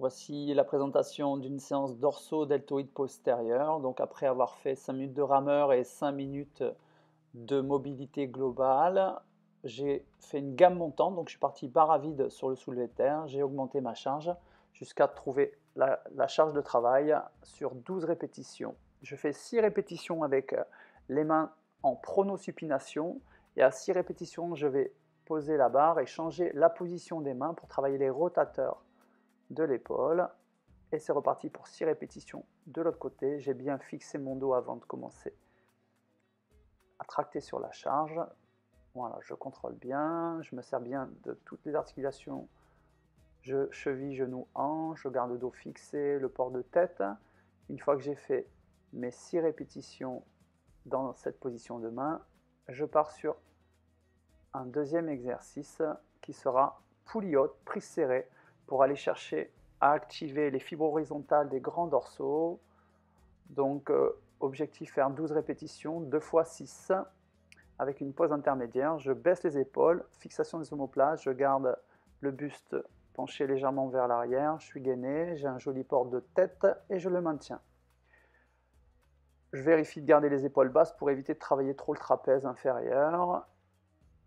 Voici la présentation d'une séance dorso-deltoïde postérieure. Donc après avoir fait 5 minutes de rameur et 5 minutes de mobilité globale, j'ai fait une gamme montante. Donc je suis parti barre à vide sur le soulevé de terre. J'ai augmenté ma charge jusqu'à trouver la charge de travail sur 12 répétitions. Je fais 6 répétitions avec les mains en pronosupination. Et à 6 répétitions, je vais poser la barre et changer la position des mains pour travailler les rotateurs de l'épaule. Et c'est reparti pour 6 répétitions de l'autre côté. J'ai bien fixé mon dos avant de commencer à tracter sur la charge. Voilà, je contrôle bien, je me sers bien de toutes les articulations, cheville, genou, hanche, je garde le dos fixé, le port de tête. Une fois que j'ai fait mes 6 répétitions dans cette position de main, je pars sur un deuxième exercice qui sera poulie haute, prise serrée, pour aller chercher à activer les fibres horizontales des grands dorsaux. Donc objectif, faire 12 répétitions, 2 fois 6, avec une pause intermédiaire. Je baisse les épaules, fixation des omoplates, je garde le buste penché légèrement vers l'arrière, je suis gainé, j'ai un joli port de tête et je le maintiens. Je vérifie de garder les épaules basses pour éviter de travailler trop le trapèze inférieur.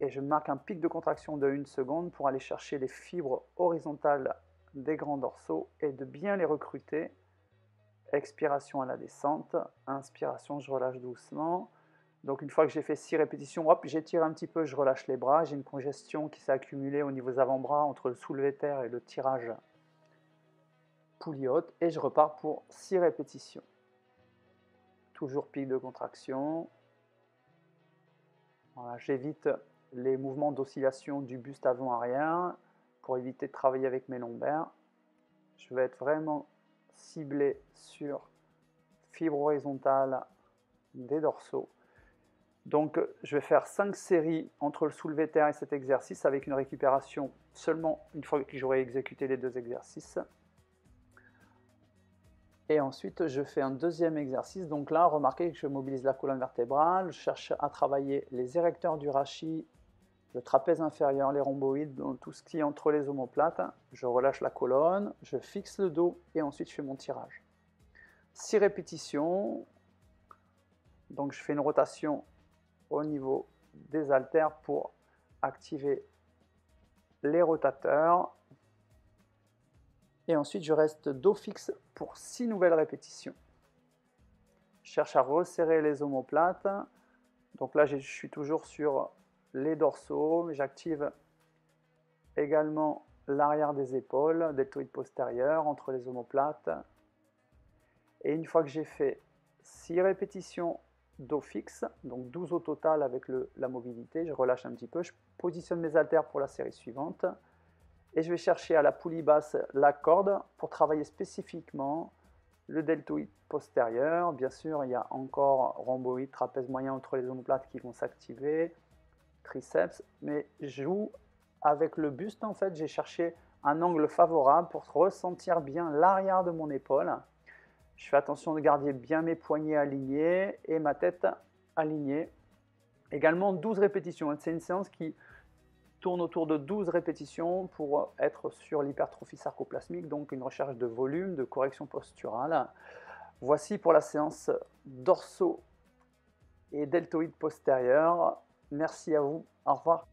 Et je marque un pic de contraction de 1 seconde pour aller chercher les fibres horizontales des grands dorsaux et de bien les recruter. Expiration à la descente, inspiration, je relâche doucement. Donc une fois que j'ai fait 6 répétitions, hop, j'étire un petit peu, je relâche les bras. J'ai une congestion qui s'est accumulée au niveau des avant-bras entre le soulevé de terre et le tirage poulie haute. Et je repars pour 6 répétitions. Toujours pic de contraction. Voilà, j'évite les mouvements d'oscillation du buste avant-arrière pour éviter de travailler avec mes lombaires. Je vais être vraiment ciblé sur fibre horizontale des dorsaux. Donc je vais faire 5 séries entre le soulevé de terre et cet exercice avec une récupération seulement une fois que j'aurai exécuté les 2 exercices. Et ensuite je fais un deuxième exercice. Donc là, remarquez que je mobilise la colonne vertébrale, je cherche à travailler les érecteurs du rachis, le trapèze inférieur, les rhomboïdes, donc tout ce qui est entre les omoplates. Je relâche la colonne, je fixe le dos et ensuite je fais mon tirage. 6 répétitions. Donc je fais une rotation au niveau des haltères pour activer les rotateurs. Et ensuite je reste dos fixe pour 6 nouvelles répétitions. Je cherche à resserrer les omoplates. Donc là je suis toujours sur les dorsaux, j'active également l'arrière des épaules, deltoïde postérieur, entre les omoplates. Et une fois que j'ai fait 6 répétitions dos fixe, donc 12 au total avec la mobilité, je relâche un petit peu, je positionne mes haltères pour la série suivante. Et je vais chercher à la poulie basse la corde pour travailler spécifiquement le deltoïde postérieur. Bien sûr, il y a encore rhomboïde, trapèze moyen entre les omoplates qui vont s'activer, triceps, mais je joue avec le buste en fait. J'ai cherché un angle favorable pour ressentir bien l'arrière de mon épaule. Je fais attention de garder bien mes poignets alignés et ma tête alignée. Également 12 répétitions. C'est une séance qui tourne autour de 12 répétitions pour être sur l'hypertrophie sarcoplasmique, donc une recherche de volume, de correction posturale. Voici pour la séance dorso et deltoïde postérieur. Merci à vous. Au revoir.